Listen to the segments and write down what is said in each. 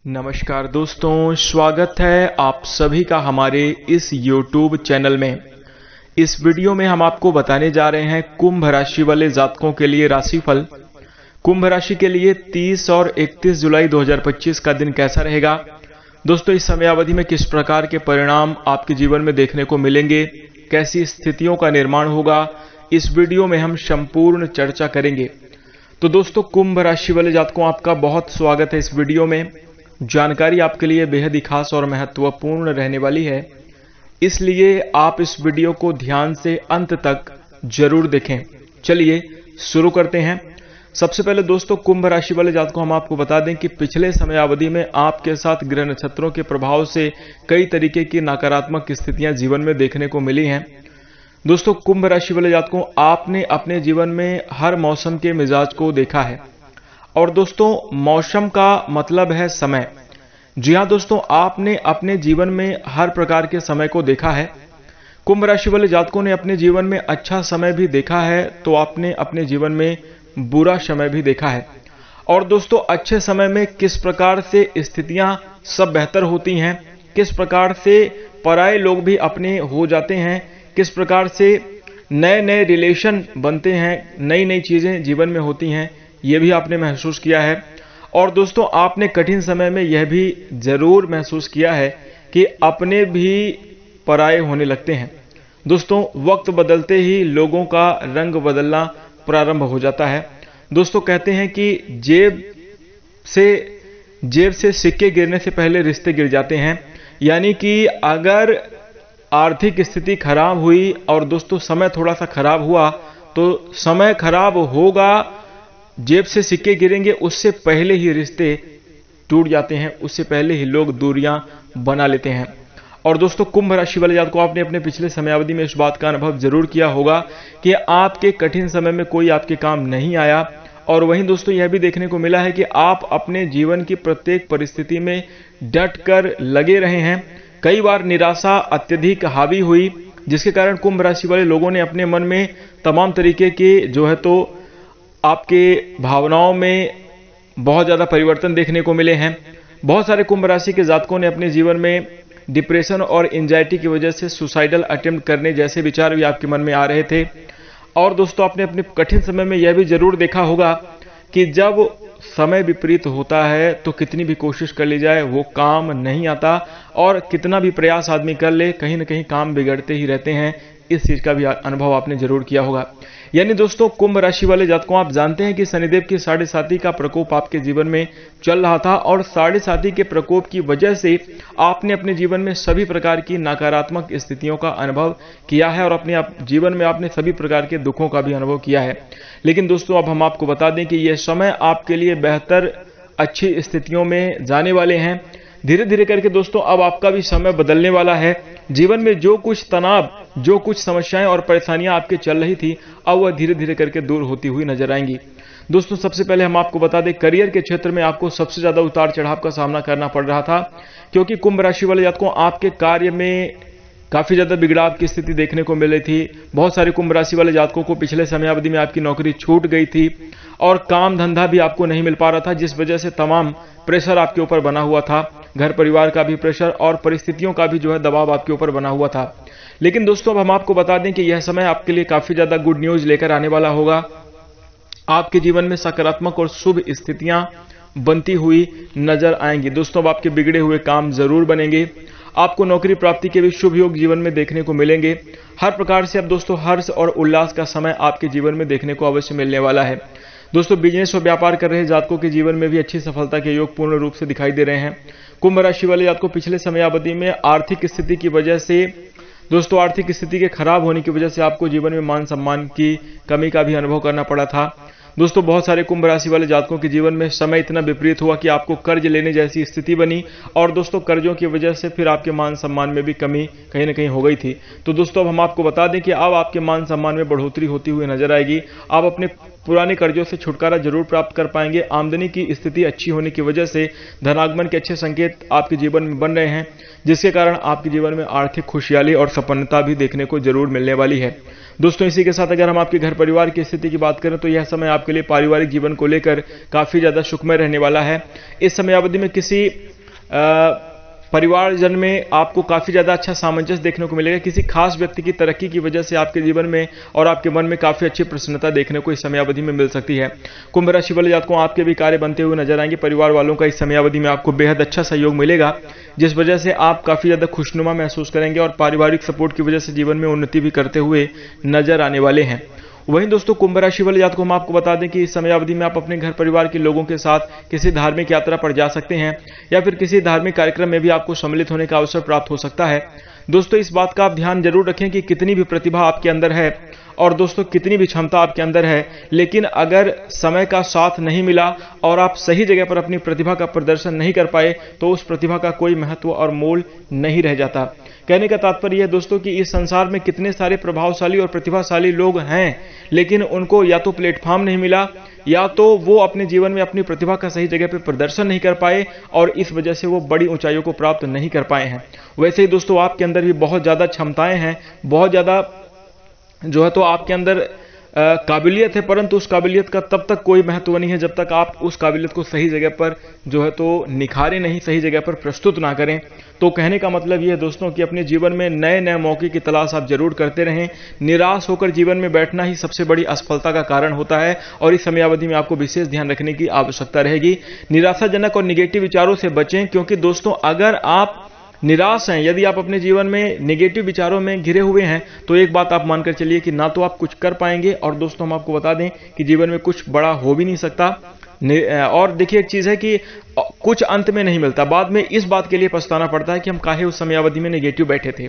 नमस्कार दोस्तों, स्वागत है आप सभी का हमारे इस YouTube चैनल में। इस वीडियो में हम आपको बताने जा रहे हैं कुंभ राशि वाले जातकों के लिए राशिफल। कुंभ राशि के लिए 30 और 31 जुलाई 2025 का दिन कैसा रहेगा। दोस्तों, इस समयावधि में किस प्रकार के परिणाम आपके जीवन में देखने को मिलेंगे, कैसी स्थितियों का निर्माण होगा, इस वीडियो में हम संपूर्ण चर्चा करेंगे। तो दोस्तों, कुंभ राशि वाले जातकों, आपका बहुत स्वागत है इस वीडियो में। जानकारी आपके लिए बेहद ही खास और महत्वपूर्ण रहने वाली है, इसलिए आप इस वीडियो को ध्यान से अंत तक जरूर देखें। चलिए शुरू करते हैं। सबसे पहले दोस्तों, कुंभ राशि वाले जातकों, हम आपको बता दें कि पिछले समयावधि में आपके साथ ग्रह नक्षत्रों के प्रभाव से कई तरीके की नकारात्मक स्थितियां जीवन में देखने को मिली हैं। दोस्तों, कुंभ राशि वाले जातकों, आपने अपने जीवन में हर मौसम के मिजाज को देखा है। और दोस्तों, मौसम का मतलब है समय। जी हाँ दोस्तों, आपने अपने जीवन में हर प्रकार के समय को देखा है। कुंभ राशि वाले जातकों ने अपने जीवन में अच्छा समय भी देखा है, तो आपने अपने जीवन में बुरा समय भी देखा है। और दोस्तों, अच्छे समय में किस प्रकार से स्थितियां सब बेहतर होती हैं, किस प्रकार से पराये लोग भी अपने हो जाते हैं, किस प्रकार से नए नए रिलेशन बनते हैं, नई नई चीजें जीवन में होती हैं, ये भी आपने महसूस किया है। और दोस्तों, आपने कठिन समय में यह भी जरूर महसूस किया है कि अपने भी पराये होने लगते हैं। दोस्तों, वक्त बदलते ही लोगों का रंग बदलना प्रारंभ हो जाता है। दोस्तों, कहते हैं कि जेब से सिक्के गिरने से पहले रिश्ते गिर जाते हैं। यानी कि अगर आर्थिक स्थिति खराब हुई और दोस्तों समय थोड़ा सा खराब हुआ, तो समय खराब होगा, जेब से सिक्के गिरेंगे, उससे पहले ही रिश्ते टूट जाते हैं, उससे पहले ही लोग दूरियां बना लेते हैं। और दोस्तों, कुंभ राशि वाले जातकों, आपने अपने पिछले समयावधि में इस बात का अनुभव जरूर किया होगा कि आपके कठिन समय में कोई आपके काम नहीं आया। और वहीं दोस्तों, यह भी देखने को मिला है कि आप अपने जीवन की प्रत्येक परिस्थिति में डट कर लगे रहे हैं। कई बार निराशा अत्यधिक हावी हुई, जिसके कारण कुंभ राशि वाले लोगों ने अपने मन में तमाम तरीके के तो आपके भावनाओं में बहुत ज़्यादा परिवर्तन देखने को मिले हैं। बहुत सारे कुंभ राशि के जातकों ने अपने जीवन में डिप्रेशन और एंजाइटी की वजह से सुसाइडल अटेम्प्ट करने जैसे विचार भी आपके मन में आ रहे थे। और दोस्तों, आपने अपने कठिन समय में यह भी जरूर देखा होगा कि जब समय विपरीत होता है तो कितनी भी कोशिश कर ली जाए वो काम नहीं आता, और कितना भी प्रयास आदमी कर ले, कहीं ना कहीं काम बिगड़ते ही रहते हैं। इस चीज का भी अनुभव आपने जरूर किया होगा। यानी दोस्तों, कुंभ राशि वाले जातकों, आप जानते हैं कि शनिदेव की 7.5 का प्रकोप आपके जीवन में चल रहा था, और 7.5 के प्रकोप की वजह से आपने अपने जीवन में सभी प्रकार की नकारात्मक स्थितियों का अनुभव किया है, और अपने जीवन में आपने सभी प्रकार के दुखों का भी अनुभव किया है। लेकिन दोस्तों, अब हम आपको बता दें कि यह समय आपके लिए बेहतर अच्छी स्थितियों में जाने वाले हैं। धीरे धीरे करके दोस्तों, अब आपका भी समय बदलने वाला है। जीवन में जो कुछ तनाव, जो कुछ समस्याएं और परेशानियां आपके चल रही थी, अब वह धीरे धीरे करके दूर होती हुई नजर आएंगी। दोस्तों, सबसे पहले हम आपको बता दें, करियर के क्षेत्र में आपको सबसे ज्यादा उतार चढ़ाव का सामना करना पड़ रहा था, क्योंकि कुंभ राशि वाले जातकों, आपके कार्य में काफी ज्यादा बिगड़ाव की स्थिति देखने को मिल रही थी। बहुत सारे कुंभ राशि वाले जातकों को पिछले समयावधि में आपकी नौकरी छूट गई थी, और काम धंधा भी आपको नहीं मिल पा रहा था, जिस वजह से तमाम प्रेशर आपके ऊपर बना हुआ था। घर परिवार का भी प्रेशर और परिस्थितियों का भी दबाव आपके ऊपर बना हुआ था। लेकिन दोस्तों, अब हम आपको बता दें कि यह समय आपके लिए काफी ज्यादा गुड न्यूज लेकर आने वाला होगा। आपके जीवन में सकारात्मक और शुभ स्थितियां बनती हुई नजर आएंगी। दोस्तों, अब आपके बिगड़े हुए काम जरूर बनेंगे। आपको नौकरी प्राप्ति के भी शुभ योग जीवन में देखने को मिलेंगे। हर प्रकार से अब दोस्तों हर्ष और उल्लास का समय आपके जीवन में देखने को अवश्य मिलने वाला है। दोस्तों, बिजनेस और व्यापार कर रहे जातकों के जीवन में भी अच्छी सफलता के योग पूर्ण रूप से दिखाई दे रहे हैं। कुंभ राशि वाले जातकों, पिछले समयावधि में आर्थिक स्थिति की वजह से दोस्तों, आर्थिक स्थिति के खराब होने की वजह से आपको जीवन में मान सम्मान की कमी का भी अनुभव करना पड़ा था। दोस्तों, बहुत सारे कुंभ राशि वाले जातकों के जीवन में समय इतना विपरीत हुआ कि आपको कर्ज लेने जैसी स्थिति बनी, और दोस्तों, कर्जों की वजह से फिर आपके मान सम्मान में भी कमी कहीं ना कहीं हो गई थी। तो दोस्तों, अब हम आपको बता दें कि अब आपके मान सम्मान में बढ़ोतरी होती हुई नजर आएगी। आप अपने पुराने कर्जों से छुटकारा जरूर प्राप्त कर पाएंगे। आमदनी की स्थिति अच्छी होने की वजह से धनागमन के अच्छे संकेत आपके जीवन में बन रहे हैं, जिसके कारण आपके जीवन में आर्थिक खुशहाली और संपन्नता भी देखने को जरूर मिलने वाली है। दोस्तों, इसी के साथ अगर हम आपके घर परिवार की स्थिति की बात करें तो यह समय आपके लिए पारिवारिक जीवन को लेकर काफी ज्यादा सुखमय रहने वाला है। इस समय अवधि में किसी परिवारजन में आपको काफ़ी ज़्यादा अच्छा सामंजस्य देखने को मिलेगा। किसी खास व्यक्ति की तरक्की की वजह से आपके जीवन में और आपके मन में काफ़ी अच्छी प्रसन्नता देखने को इस समयावधि में मिल सकती है। कुंभ राशि वाले जातकों, आपके भी कार्य बनते हुए नजर आएंगे। परिवार वालों का इस समयावधि में आपको बेहद अच्छा सहयोग मिलेगा, जिस वजह से आप काफ़ी ज़्यादा खुशनुमा महसूस करेंगे और पारिवारिक सपोर्ट की वजह से जीवन में उन्नति भी करते हुए नजर आने वाले हैं। वहीं दोस्तों, कुंभ राशि वाले जातकों, हम आपको बता दें कि इस समयावधि में आप अपने घर परिवार के लोगों के साथ किसी धार्मिक यात्रा पर जा सकते हैं या फिर किसी धार्मिक कार्यक्रम में भी आपको सम्मिलित होने का अवसर प्राप्त हो सकता है। दोस्तों, इस बात का आप ध्यान जरूर रखें कि कितनी भी प्रतिभा आपके अंदर है और दोस्तों कितनी भी क्षमता आपके अंदर है, लेकिन अगर समय का साथ नहीं मिला और आप सही जगह पर अपनी प्रतिभा का प्रदर्शन नहीं कर पाए तो उस प्रतिभा का कोई महत्व और मोल नहीं रह जाता। कहने का तात्पर्य यह दोस्तों कि इस संसार में कितने सारे प्रभावशाली और प्रतिभाशाली लोग हैं, लेकिन उनको या तो प्लेटफॉर्म नहीं मिला या तो वो अपने जीवन में अपनी प्रतिभा का सही जगह पर प्रदर्शन नहीं कर पाए और इस वजह से वो बड़ी ऊंचाइयों को प्राप्त नहीं कर पाए हैं। वैसे ही दोस्तों, आपके अंदर भी बहुत ज़्यादा क्षमताएं हैं, बहुत ज़्यादा जो है तो आपके अंदर काबिलियत है, परंतु उस काबिलियत का तब तक कोई महत्व नहीं है जब तक आप उस काबिलियत को सही जगह पर जो है तो निखारें नहीं, सही जगह पर प्रस्तुत ना करें। तो कहने का मतलब ये है दोस्तों कि अपने जीवन में नए नए मौके की तलाश आप जरूर करते रहें। निराश होकर जीवन में बैठना ही सबसे बड़ी असफलता का कारण होता है और इस समयावधि में आपको विशेष ध्यान रखने की आवश्यकता रहेगी। निराशाजनक और निगेटिव विचारों से बचें, क्योंकि दोस्तों अगर आप निराश हैं, यदि आप अपने जीवन में नेगेटिव विचारों में घिरे हुए हैं, तो एक बात आप मानकर चलिए कि ना तो आप कुछ कर पाएंगे और दोस्तों हम आपको बता दें कि जीवन में कुछ बड़ा हो भी नहीं सकता। और देखिए, एक चीज है कि कुछ अंत में नहीं मिलता, बाद में इस बात के लिए पछताना पड़ता है कि हम काहे उस समयावधि में नेगेटिव बैठे थे।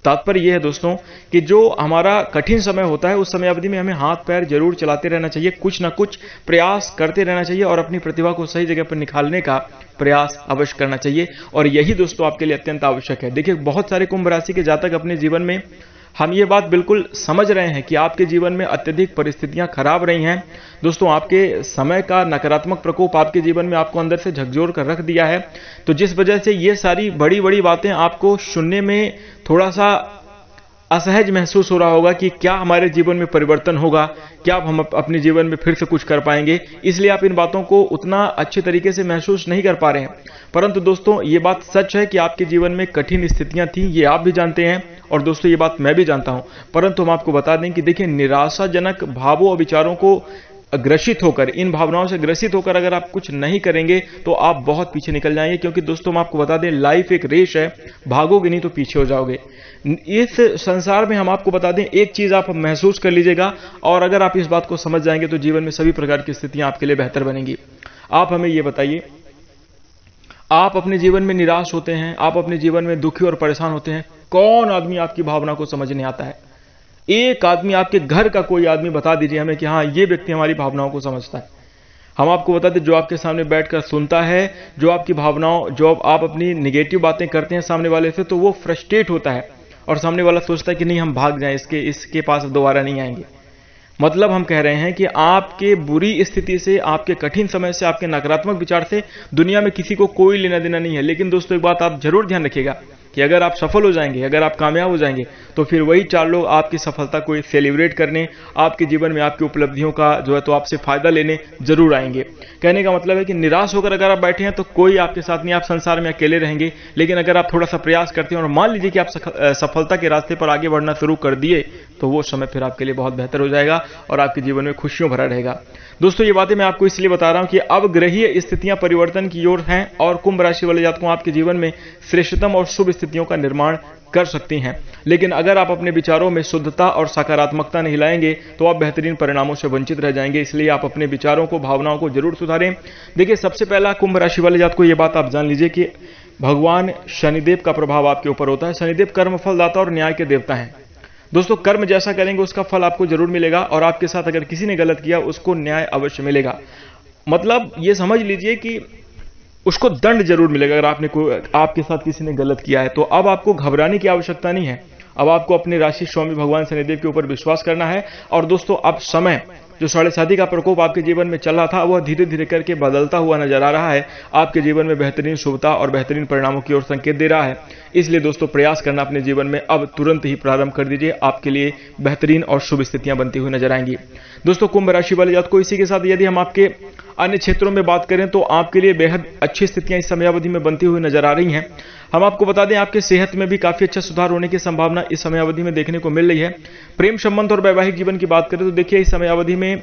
तात्पर्य यह है दोस्तों कि जो हमारा कठिन समय होता है उस समयावधि में हमें हाथ पैर जरूर चलाते रहना चाहिए, कुछ ना कुछ प्रयास करते रहना चाहिए और अपनी प्रतिभा को सही जगह पर निकालने का प्रयास अवश्य करना चाहिए। और यही दोस्तों आपके लिए अत्यंत आवश्यक है। देखिए, बहुत सारे कुंभ राशि के जातक अपने जीवन में हम ये बात बिल्कुल समझ रहे हैं कि आपके जीवन में अत्यधिक परिस्थितियां खराब रही हैं। दोस्तों, आपके समय का नकारात्मक प्रकोप आपके जीवन में आपको अंदर से झकझोर कर रख दिया है, तो जिस वजह से ये सारी बड़ी बड़ी बातें आपको सुनने में थोड़ा सा असहज महसूस हो रहा होगा कि क्या हमारे जीवन में परिवर्तन होगा, क्या हम अपने जीवन में फिर से कुछ कर पाएंगे, इसलिए आप इन बातों को उतना अच्छे तरीके से महसूस नहीं कर पा रहे हैं। परंतु दोस्तों, ये बात सच है कि आपके जीवन में कठिन स्थितियां थी, ये आप भी जानते हैं और दोस्तों ये बात मैं भी जानता हूं। परंतु हम आपको बता दें कि देखिए, निराशाजनक भावों और विचारों को ग्रसित होकर, इन भावनाओं से ग्रसित होकर अगर आप कुछ नहीं करेंगे तो आप बहुत पीछे निकल जाएंगे, क्योंकि दोस्तों हम आपको बता दें, लाइफ एक रेस है, भागोगे नहीं तो पीछे हो जाओगे। इस संसार में हम आपको बता दें, एक चीज आप महसूस कर लीजिएगा और अगर आप इस बात को समझ जाएंगे तो जीवन में सभी प्रकार की स्थितियां आपके लिए बेहतर बनेंगी। आप हमें ये बताइए, आप अपने जीवन में निराश होते हैं, आप अपने जीवन में दुखी और परेशान होते हैं, कौन आदमी आपकी भावना को समझने आता है? एक आदमी, आपके घर का कोई आदमी बता दीजिए हमें कि हाँ, ये व्यक्ति हमारी भावनाओं को समझता है। हम आपको बता दें, जो आपके सामने बैठकर सुनता है, जो आपकी भावनाओं, जो आप अपनी निगेटिव बातें करते हैं सामने वाले से, तो वो फ्रस्ट्रेट होता है और सामने वाला सोचता है कि नहीं, हम भाग जाएं, इसके पास दोबारा नहीं आएंगे। मतलब हम कह रहे हैं कि आपके बुरी स्थिति से, आपके कठिन समय से, आपके नकारात्मक विचार से दुनिया में किसी को कोई लेना देना नहीं है। लेकिन दोस्तों, एक बात आप जरूर ध्यान रखिएगा कि अगर आप सफल हो जाएंगे, अगर आप कामयाब हो जाएंगे, तो फिर वही चार लोग आपकी सफलता को सेलिब्रेट करने, आपके जीवन में आपकी उपलब्धियों का जो है तो आपसे फायदा लेने जरूर आएंगे। कहने का मतलब है कि निराश होकर अगर आप बैठे हैं तो कोई आपके साथ नहीं, आप संसार में अकेले रहेंगे। लेकिन अगर आप थोड़ा सा प्रयास करते हैं और मान लीजिए कि आप सफलता के रास्ते पर आगे बढ़ना शुरू कर दिए, तो वो समय फिर आपके लिए बहुत बेहतर हो जाएगा और आपके जीवन में खुशियों भरा रहेगा। दोस्तों, ये बातें मैं आपको इसलिए बता रहा हूं कि अब ग्रहीय स्थितियां परिवर्तन की ओर हैं और कुंभ राशि वाले जातकों आपके जीवन में श्रेष्ठतम और शुभ स्थितियों का निर्माण कर सकती हैं। लेकिन अगर आप अपने विचारों में शुद्धता और सकारात्मकता नहीं लाएंगे तो आप बेहतरीन परिणामों से वंचित रह जाएंगे। इसलिए आप अपने विचारों को, भावनाओं को जरूर सुधारें। देखिए, सबसे पहला कुंभ राशि वाले जातकों ये बात आप जान लीजिए कि भगवान शनिदेव का प्रभाव आपके ऊपर होता है। शनिदेव कर्म फलदाता और न्याय के देवता हैं। दोस्तों, कर्म जैसा करेंगे उसका फल आपको जरूर मिलेगा और आपके साथ अगर किसी ने गलत किया उसको न्याय अवश्य मिलेगा। मतलब ये समझ लीजिए कि उसको दंड जरूर मिलेगा अगर आपके साथ किसी ने गलत किया है। तो अब आपको घबराने की आवश्यकता नहीं है। अब आपको अपने राशि स्वामी भगवान शनिदेव के ऊपर विश्वास करना है। और दोस्तों, अब समय जो साढ़े का प्रकोप आपके जीवन में चल रहा था वह धीरे धीरे करके बदलता हुआ नजर आ रहा है, आपके जीवन में बेहतरीन शुभता और बेहतरीन परिणामों की ओर संकेत दे रहा है। इसलिए दोस्तों प्रयास करना अपने जीवन में अब तुरंत ही प्रारंभ कर दीजिए, आपके लिए बेहतरीन और शुभ स्थितियां बनती हुई नजर आएंगी। दोस्तों कुंभ राशि वाले जातकों, इसी के साथ यदि हम आपके अन्य क्षेत्रों में बात करें तो आपके लिए बेहद अच्छी स्थितियां इस समयावधि में बनती हुई नजर आ रही हैं। हम आपको बता दें आपके सेहत में भी काफी अच्छा सुधार होने की संभावना इस समयावधि में देखने को मिल रही है। प्रेम संबंध और वैवाहिक जीवन की बात करें तो देखिए इस समयावधि में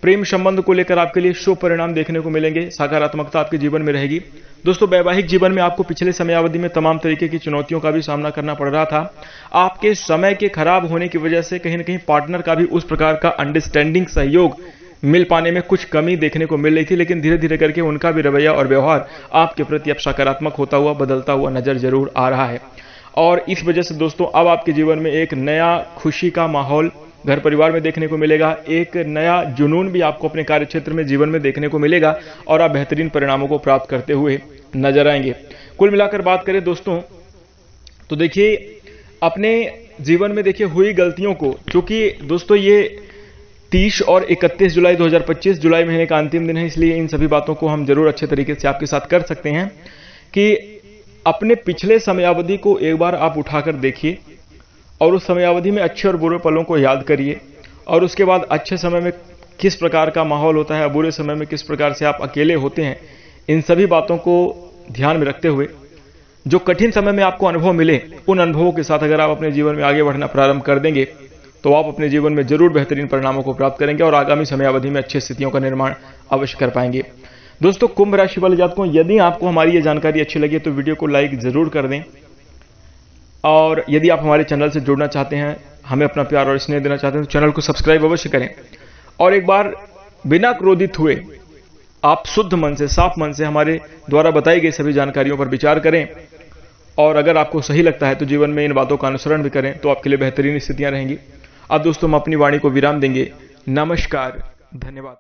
प्रेम संबंध को लेकर आपके लिए शुभ परिणाम देखने को मिलेंगे, सकारात्मकता आपके जीवन में रहेगी। दोस्तों वैवाहिक जीवन में आपको पिछले समयावधि में तमाम तरीके की चुनौतियों का भी सामना करना पड़ रहा था। आपके समय के खराब होने की वजह से कहीं न कहीं पार्टनर का भी उस प्रकार का अंडरस्टैंडिंग सहयोग मिल पाने में कुछ कमी देखने को मिल रही थी, लेकिन धीरे धीरे करके उनका भी रवैया और व्यवहार आपके प्रति अब सकारात्मक होता हुआ बदलता हुआ नजर जरूर आ रहा है। और इस वजह से दोस्तों अब आपके जीवन में एक नया खुशी का माहौल घर परिवार में देखने को मिलेगा, एक नया जुनून भी आपको अपने कार्य क्षेत्र में जीवन में देखने को मिलेगा और आप बेहतरीन परिणामों को प्राप्त करते हुए नजर आएंगे। कुल मिलाकर बात करें दोस्तों तो देखिए अपने जीवन में देखिए हुई गलतियों को, चूंकि दोस्तों ये 30 और 31 जुलाई 2025 जुलाई महीने का अंतिम दिन है, इसलिए इन सभी बातों को हम जरूर अच्छे तरीके से आपके साथ कर सकते हैं कि अपने पिछले समयावधि को एक बार आप उठाकर देखिए और उस समयावधि में अच्छे और बुरे पलों को याद करिए और उसके बाद अच्छे समय में किस प्रकार का माहौल होता है, बुरे समय में किस प्रकार से आप अकेले होते हैं, इन सभी बातों को ध्यान में रखते हुए जो कठिन समय में आपको अनुभव मिले उन अनुभवों के साथ अगर आप अपने जीवन में आगे बढ़ना प्रारंभ कर देंगे तो आप अपने जीवन में जरूर बेहतरीन परिणामों को प्राप्त करेंगे और आगामी समयावधि में अच्छी स्थितियों का निर्माण अवश्य कर पाएंगे। दोस्तों कुंभ राशि वाले जातकों, यदि आपको हमारी ये जानकारी अच्छी लगी तो वीडियो को लाइक जरूर कर दें और यदि आप हमारे चैनल से जुड़ना चाहते हैं, हमें अपना प्यार और स्नेह देना चाहते हैं तो चैनल को सब्सक्राइब अवश्य करें और एक बार बिना क्रोधित हुए आप शुद्ध मन से साफ मन से हमारे द्वारा बताई गई सभी जानकारियों पर विचार करें और अगर आपको सही लगता है तो जीवन में इन बातों का अनुसरण भी करें तो आपके लिए बेहतरीन स्थितियां रहेंगी। अब दोस्तों हम अपनी वाणी को विराम देंगे। नमस्कार, धन्यवाद।